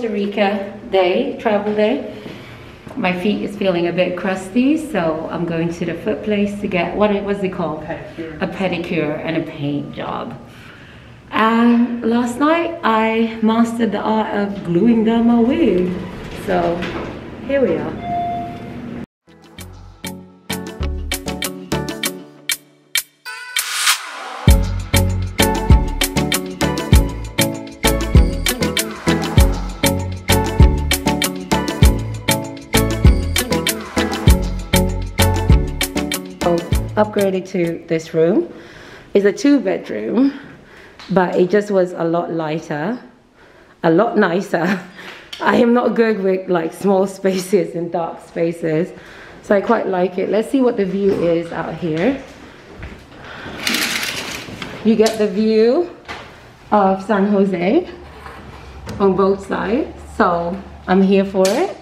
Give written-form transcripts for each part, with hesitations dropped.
Costa Rica day, travel day. My feet is feeling a bit crusty, so I'm going to the foot place to get, what's it called? Pedicure. A pedicure and a paint job. And last night I mastered the art of gluing down my wig. So here we are. Upgraded to this room. It's a 2-bedroom, but it just was a lot lighter, a lot nicer. I am not good with like small spaces and dark spaces, so I quite like it. Let's see what the view is out here. You get the view of San Jose on both sides, so I'm here for it.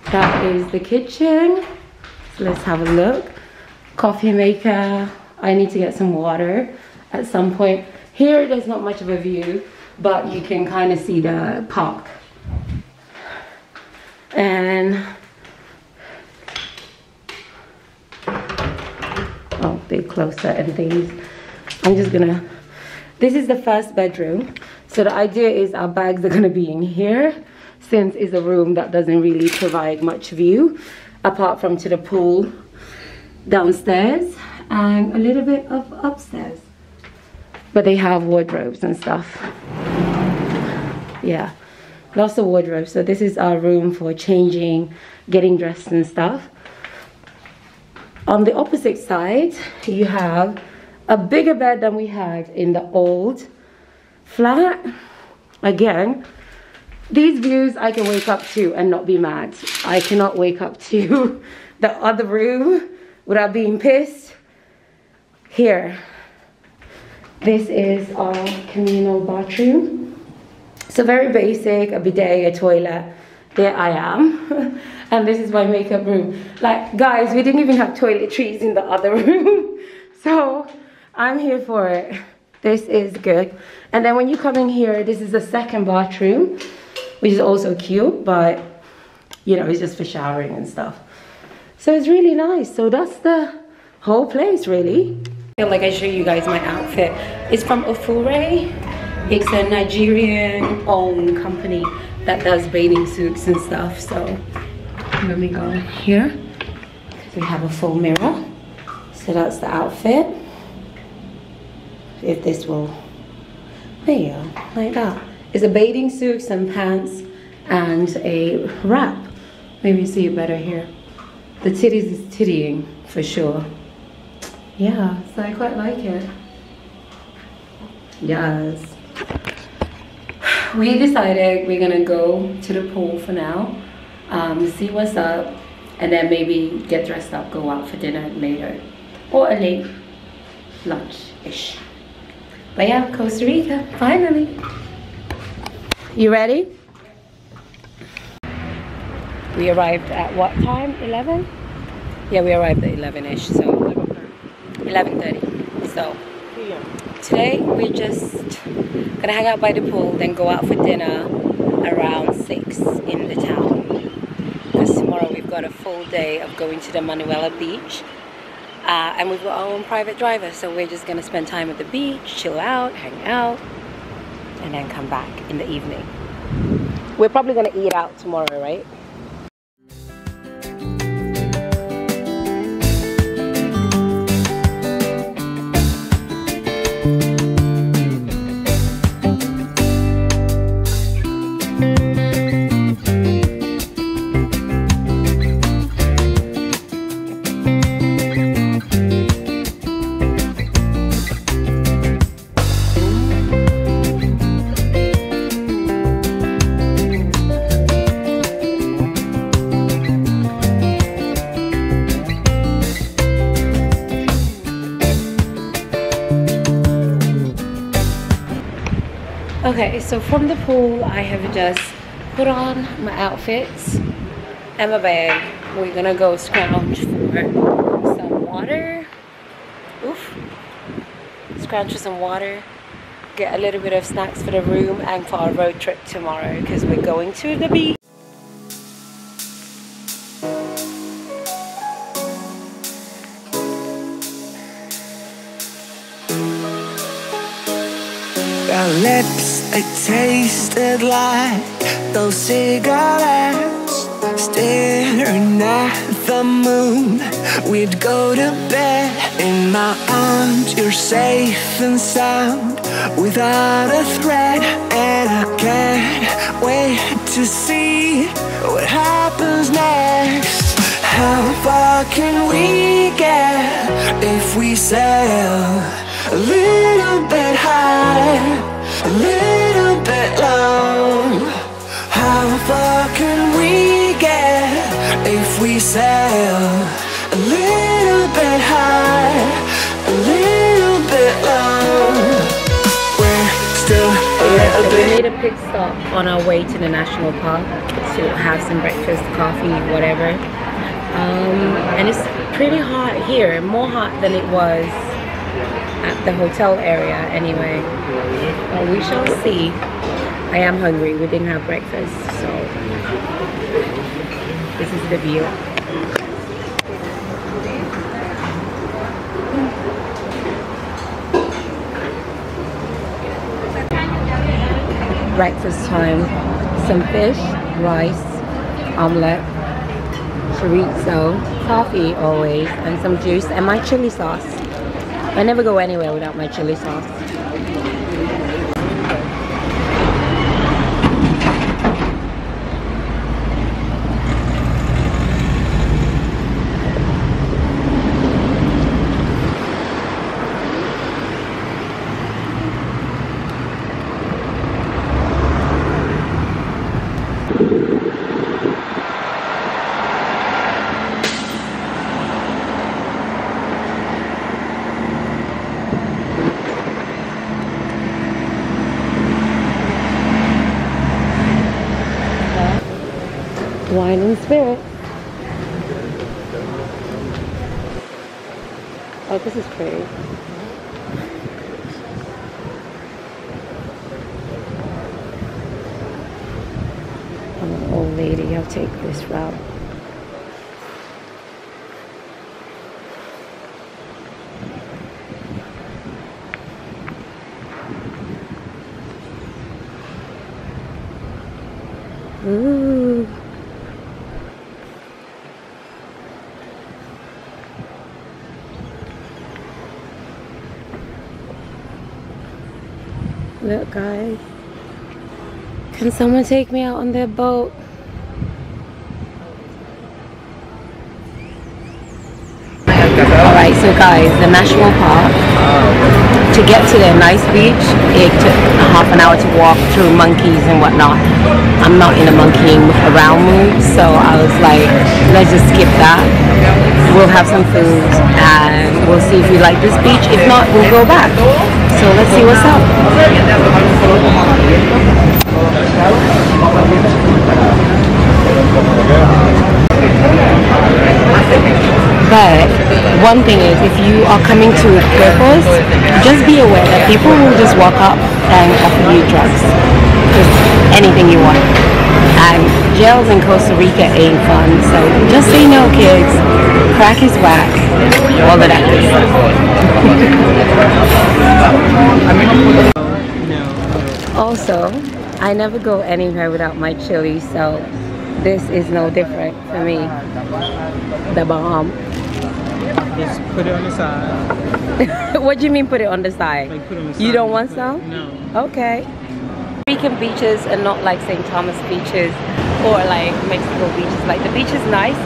That is the kitchen. So let's have a look. Coffee maker. I need to get some water at some point. Here there's not much of a view, but you can kind of see the park. And oh, they're closer and things. I'm just gonna, this is the first bedroom. So the idea is our bags are gonna be in here, since it's a room that doesn't really provide much view apart from to the pool downstairs and a little bit of upstairs. But they have wardrobes and stuff. Yeah, lots of wardrobes. So this is our room for changing, getting dressed and stuff. On the opposite side, you have a bigger bed than we had in the old flat. Again, these views I can wake up to and not be mad. I cannot wake up to the other room without being pissed. Here, this is our communal bathroom. So very basic, a bidet, a toilet. There I am. And this is my makeup room. Like, guys, we didn't even have toiletries in the other room. So I'm here for it. This is good. And then when you come in here, this is the second bathroom, which is also cute, but you know, it's just for showering and stuff. So it's really nice. So that's the whole place, really. I feel like I show you guys my outfit. It's from Ofure. It's a Nigerian-owned company that does bathing suits and stuff. So let me go here. We have a full mirror. So that's the outfit. If this will, there you go, like that. It's a bathing suit, some pants, and a wrap. Maybe you see it better here. The titties is tittying for sure. Yeah, so I quite like it. Yes. We decided we're gonna go to the pool for now, see what's up, and then maybe get dressed up, go out for dinner later, or a late lunch-ish. But yeah, Costa Rica, finally. You ready? We arrived at what time? 11? Yeah, we arrived at 11-ish, so 11:30. So today we're just gonna hang out by the pool, then go out for dinner around 6 in the town. Because tomorrow we've got a full day of going to the Manuel Beach. And we've got our own private driver, so we're just gonna spend time at the beach, chill out, hang out, and then come back in the evening. We're probably gonna eat out tomorrow, right? Okay, so from the pool, I have just put on my outfits and my bag. We're gonna go scrounge for some water. Oof. Scrounge for some water. get a little bit of snacks for the room and for our road trip tomorrow because we're going to the beach. Our lips, they tasted like those cigarettes. Staring at the moon, we'd go to bed. In my arms, you're safe and sound, without a threat. And I can't wait to see what happens next. How far can we get if we sail a little bit high, a little bit low? How far can we get if we sail a little bit high, a little bit low? We're still a little bit. We made a pit stop on our way to the national park to have some breakfast, coffee, whatever. And it's pretty hot here, more hot than it was at the hotel area anyway. But we shall see. I am hungry. We didn't have breakfast, so this is the view. Breakfast time. Some fish, rice, omelette, chorizo, coffee always, and some juice, and my chili sauce. I never go anywhere without my chili sauce. Wine and spirit. Oh, this is pretty. I'm an old lady, I'll take this route. Ooh. Look, guys. Can someone take me out on their boat? Alright, so guys, the national park, to get to the nice beach, it took a half an hour to walk through monkeys and whatnot. I'm not in a monkeying around mood, so I was like, let's just skip that. We'll have some food and we'll see if we like this beach. If not, we'll go back. So let's see what's up. But one thing is, if you are coming to Coast, just be aware that people will just walk up and offer you drugs. Just anything you want. And jails in Costa Rica ain't fun, so just say no, kids. Crack is whack. All of that good stuff. Also, I never go anywhere without my chili, so this is no different for me. The bomb. Just put it on the side. What do you mean put it on the side? Like put it on the side. You don't want some? No. Okay. Rican beaches are not like St. Thomas beaches or like Mexico beaches. Like the beach is nice,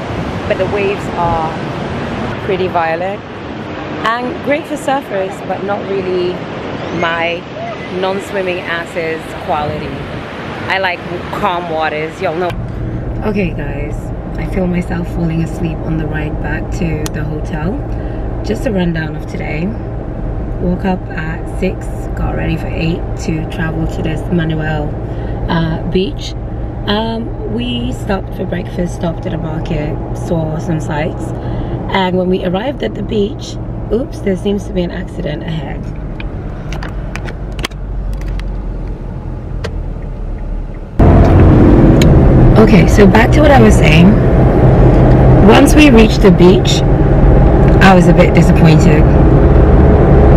but the waves are pretty violent and great for surfers, but not really my non-swimming asses quality. I like calm waters, y'all know. Okay guys, I feel myself falling asleep on the ride back to the hotel. Just a rundown of today. Woke up at 6, got ready for 8 to travel to this Manuel Beach. We stopped for breakfast, stopped at a market, saw some sights, and when we arrived at the beach, oops, there seems to be an accident ahead. Okay, so back to what I was saying. Once we reached the beach, I was a bit disappointed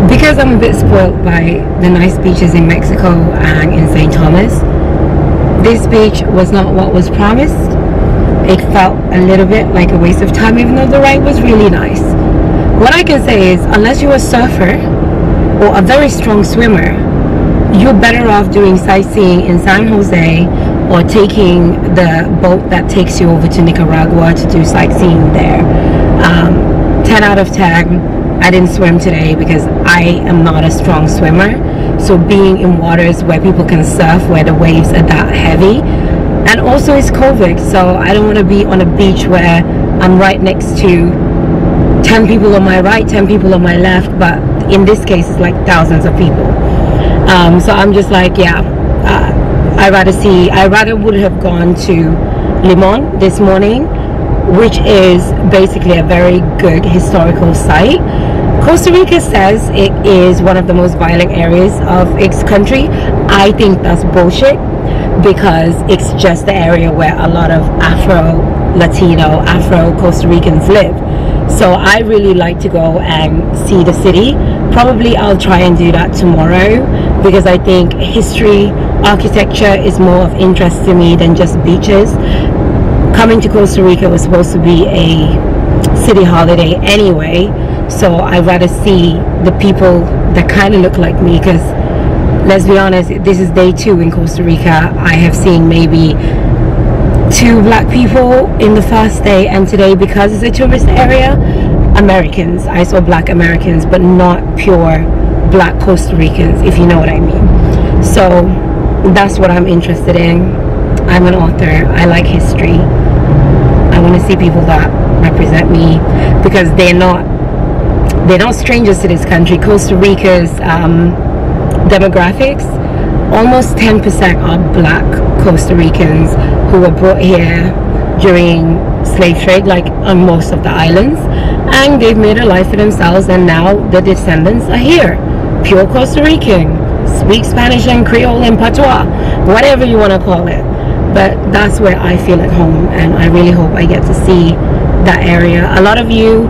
because I'm a bit spoiled by the nice beaches in Mexico and in St. Thomas. This beach was not what was promised. It felt a little bit like a waste of time, even though the ride was really nice. What I can say is, unless you're a surfer or a very strong swimmer, you're better off doing sightseeing in San Jose or taking the boat that takes you over to Nicaragua to do sightseeing there. 10 out of 10. I didn't swim today because I am not a strong swimmer. So being in waters where people can surf, where the waves are that heavy, and also it's COVID, so I don't want to be on a beach where I'm right next to 10 people on my right, 10 people on my left, but in this case it's like thousands of people. So I'm just like, yeah, I rather would have gone to Limon this morning, which is basically a very good historical site. Costa Rica says it is one of the most violent areas of its country. I think that's bullshit, because it's just the area where a lot of Afro-Latino, Afro-Costa Ricans live. So I really like to go and see the city. Probably I'll try and do that tomorrow, because I think history, architecture is more of interest to me than just beaches. Coming to Costa Rica was supposed to be a city holiday anyway, so I'd rather see the people that kind of look like me, because let's be honest, this is day 2 in Costa Rica. I have seen maybe 2 black people in the first day, and today, because it's a tourist area, Americans. I saw black Americans, but not pure black Costa Ricans, if you know what I mean. So that's what I'm interested in. I'm an author. I like history. I want to see people that represent me, because they're not strangers to this country. Costa Rica's demographics, almost 10% are black Costa Ricans who were brought here during slave trade, like on most of the islands, and they've made a life for themselves, and now the descendants are here, pure Costa Rican, speak Spanish and Creole and Patois, whatever you want to call it. But that's where I feel at home, and I really hope I get to see that area. A lot of you,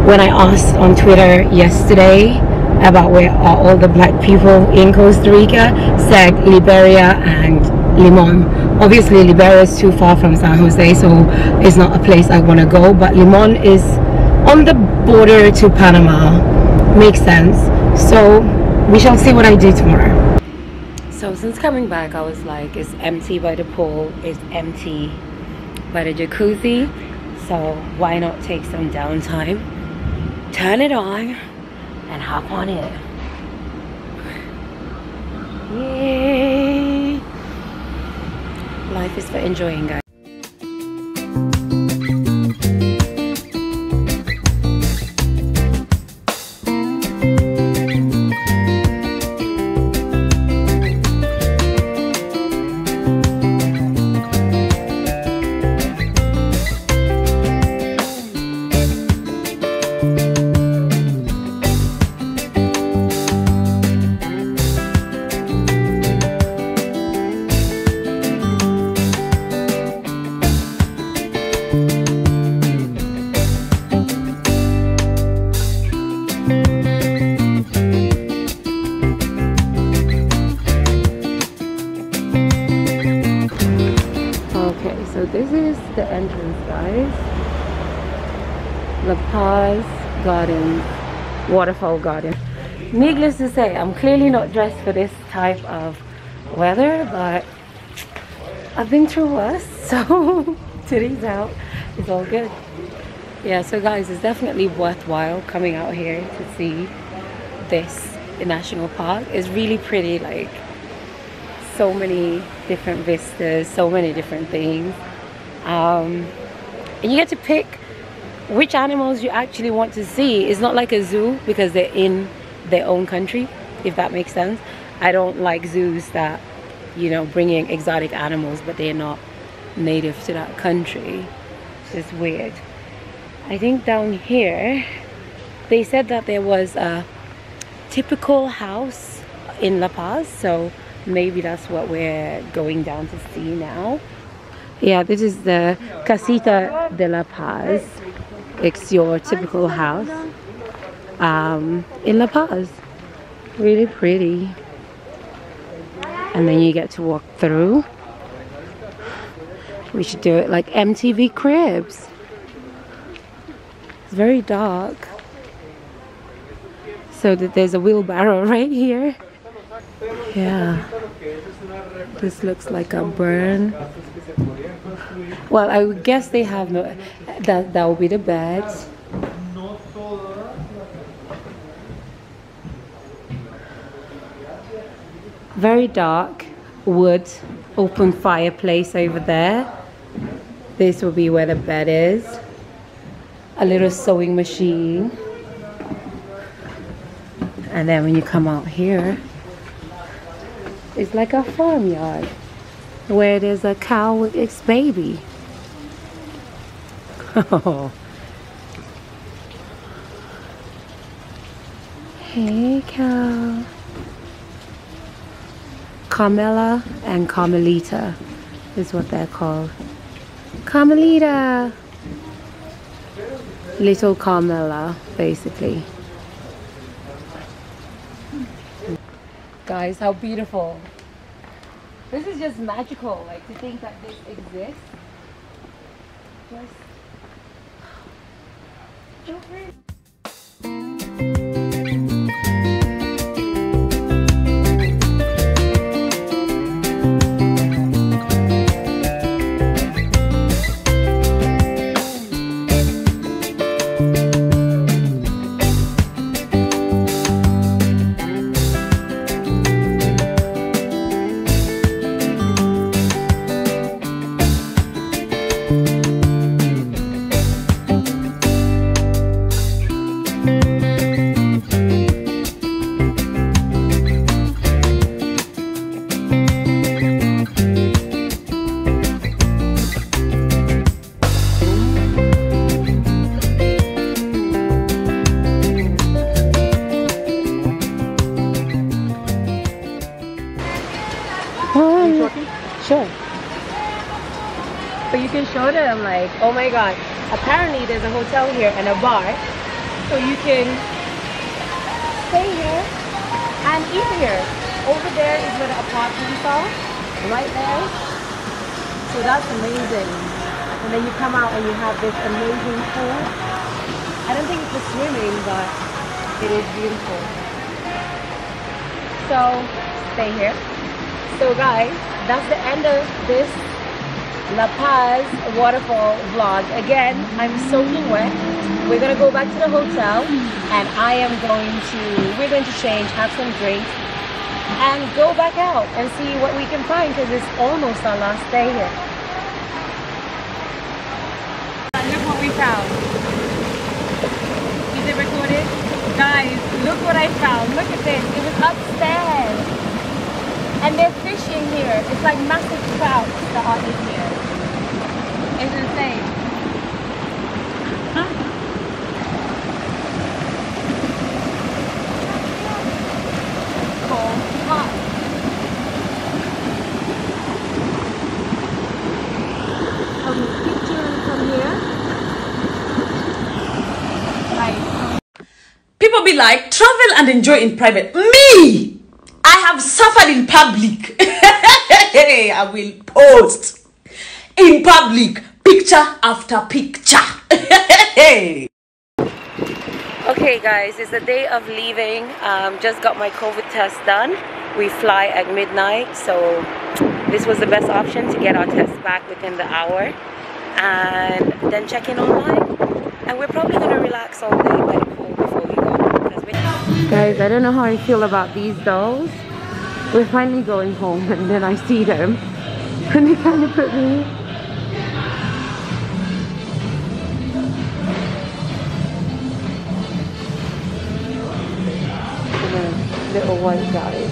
when I asked on Twitter yesterday about where are all the black people in Costa Rica, said Liberia and Limon. Obviously Liberia is too far from San Jose, so it's not a place I want to go, but Limon is on the border to Panama. Makes sense. So we shall see what I do tomorrow. So since coming back, I was like, it's empty by the pool, it's empty by the jacuzzi, so why not take some downtime, turn it on and hop on it. Yay! Life is for enjoying, guys. So this is the entrance, guys. The Paz Waterfall Gardens. Needless to say, I'm clearly not dressed for this type of weather, but I've been through worse, so today's out. It's all good. Yeah, so guys, it's definitely worthwhile coming out here to see this national park. It's really pretty, like so many different vistas, so many different things, and you get to pick which animals you actually want to see. It's not like a zoo because they're in their own country, if that makes sense. I don't like zoos that, you know, bring in exotic animals but they're not native to that country. It's just weird. I think down here they said that there was a typical house in La Paz, so maybe that's what we're going down to see now. Yeah, this is the Casita de la Paz. It's your typical house in La Paz. Really pretty. And then you get to walk through. We should do it like MTV Cribs. It's very dark. So that there's a wheelbarrow right here. Yeah. This looks like a burn. Well, I would guess they have no... That will be the beds. Very dark. Wood. Open fireplace over there. This will be where the bed is. A little sewing machine. And then when you come out here, it's like a farmyard where there's a cow with its baby. Oh. Hey, cow. Carmela and Carmelita is what they're called. Carmelita. Little Carmela, basically. Guys, how beautiful. This is just magical, like to think that this exists. Just so pretty. Sure. But you can show them like, oh my god, apparently there's a hotel here and a bar, so you can stay here and eat here. Over there is where the apartments are, right there. So that's amazing. And then you come out and you have this amazing pool. I don't think it's for swimming, but it is beautiful. So stay here. So guys, that's the end of this La Paz waterfall vlog. Again, I'm soaking wet. We're gonna go back to the hotel and we're going to change, have some drinks, and go back out and see what we can find because it's almost our last day here. Look what we found. Is it recorded? Guys, look what I found. Look at this. It was upstairs. And they're fishing here. It's like massive trouts that are in here. It's insane. Cool. Hot. Picture from here. Right. People be like, travel and enjoy in private. Me! I have suffered in public. I will post in public, picture after picture. Okay guys, it's the day of leaving. Just got my COVID test done. We fly at midnight, so this was the best option to get our test back within the hour and then check in online. And we're probably gonna relax all day by the pool before we go. Guys, I don't know how I feel about these dolls. We're finally going home and then I see them and they kind of put me. Little white guys.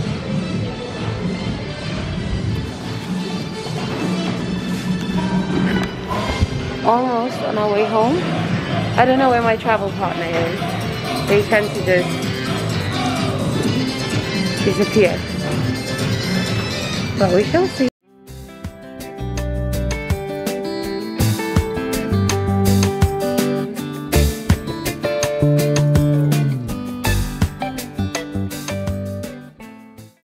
Almost on our way home. I don't know where my travel partner is. They tend to just disappear. But we shall see.